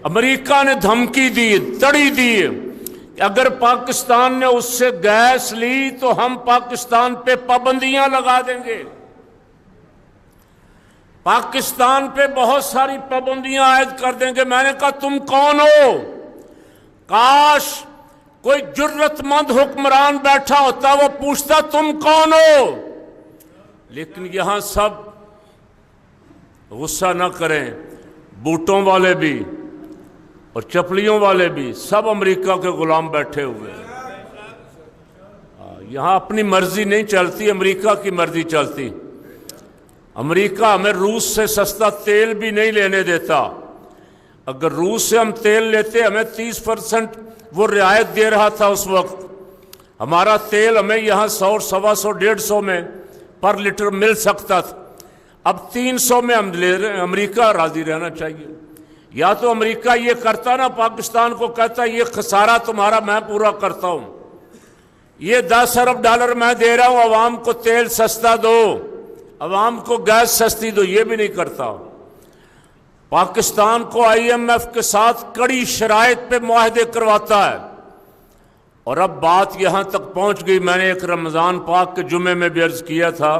امریکہ نے دھمکی دی، تڑی دی کہ اگر پاکستان نے اس سے گیس لی تو ہم پاکستان پہ پابندیاں لگا دیں گے، پاکستان پہ بہت ساری پابندیاں عائد کر دیں گے۔ میں نے کہا تم کون ہو؟ کاش کوئی جرت مند حکمران بیٹھا ہوتا، وہ پوچھتا تم کون ہو، لیکن یہاں سب غصہ نہ کریں، بوٹوں والے بھی اور چپلیوں والے بھی سب امریکہ کے غلام بیٹھے ہوئے ہیں۔ یہاں اپنی مرضی نہیں چلتی، امریکہ کی مرضی چلتی۔ امریکہ ہمیں روس سے سستا تیل بھی نہیں لینے دیتا۔ اگر روس سے ہم تیل لیتے، ہمیں 30% وہ رعایت دے رہا تھا اس وقت، ہمارا تیل ہمیں یہاں 100، 125، 150 میں پر لیٹر مل سکتا تھا، اب 300 میں ہم لے رہے ہیں۔ امریکہ راضی رہنا چاہیے۔ یا تو امریکہ یہ کرتا نا، پاکستان کو کہتا یہ خسارہ تمہارا میں پورا کرتا ہوں، یہ 10 ارب ڈالر میں دے رہا ہوں، عوام کو تیل سستا دو، عوام کو گیس سستی دو، یہ بھی نہیں کرتا۔ پاکستان کو IMF کے ساتھ کڑی شرائط پہ معاہدے کرواتا ہے، اور اب بات یہاں تک پہنچ گئی، میں نے ایک رمضان پاک کے جمعے میں بھی عرض کیا تھا،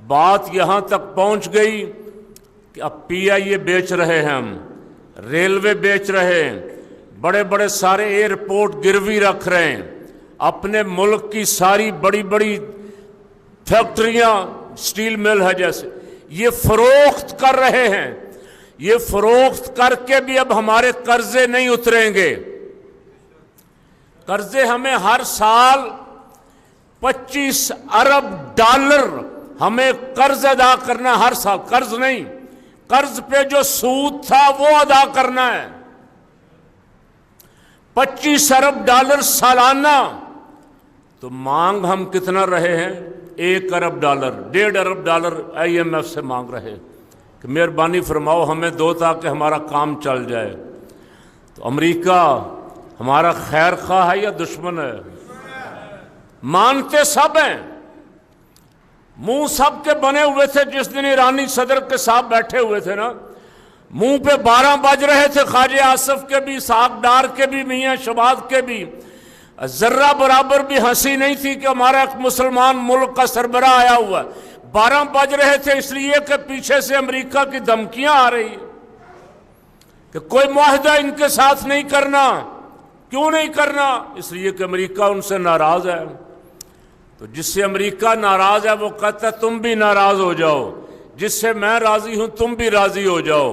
بات یہاں تک پہنچ گئی کہ اب PIA بیچ رہے ہیں، ہم ریلوے بیچ رہے ہیں، بڑے بڑے سارے ایئرپورٹ گروی رکھ رہے ہیں، اپنے ملک کی ساری بڑی بڑی فیکٹریاں، سٹیل مل ہے جیسے، یہ فروخت کر رہے ہیں۔ یہ فروخت کر کے بھی اب ہمارے قرضے نہیں اتریں گے۔ قرضے ہمیں ہر سال 25 ارب ڈالر ہمیں قرض ادا کرنا، ہر سال، قرض نہیں، قرض پہ جو سود تھا وہ ادا کرنا ہے۔ 25 ارب ڈالر سالانہ، تو مانگ ہم کتنا رہے ہیں؟ 1 ارب ڈالر، 1.5 ارب ڈالر IMF سے مانگ رہے کہ مہربانی فرماؤ ہمیں دو تاکہ ہمارا کام چل جائے۔ تو امریکہ ہمارا خیر خواہ ہے یا دشمن ہے؟ مانتے سب ہیں، منہ سب کے بنے ہوئے تھے۔ جس دن ایرانی صدر کے ساتھ بیٹھے ہوئے تھے نا، منہ پہ 12 بج رہے تھے، خواجہ آصف کے بھی، اسحاق ڈار کے بھی، میاں شباد کے بھی، ذرہ برابر بھی ہنسی نہیں تھی کہ ہمارا ایک مسلمان ملک کا سربراہ آیا ہوا ہے۔ 12 بج رہے تھے اس لیے کہ پیچھے سے امریکہ کی دھمکیاں آ رہی ہیں کہ کوئی معاہدہ ان کے ساتھ نہیں کرنا۔ کیوں نہیں کرنا؟ اس لیے کہ امریکہ ان سے ناراض ہے۔ تو جس سے امریکہ ناراض ہے وہ کہتا ہے تم بھی ناراض ہو جاؤ، جس سے میں راضی ہوں تم بھی راضی ہو جاؤ۔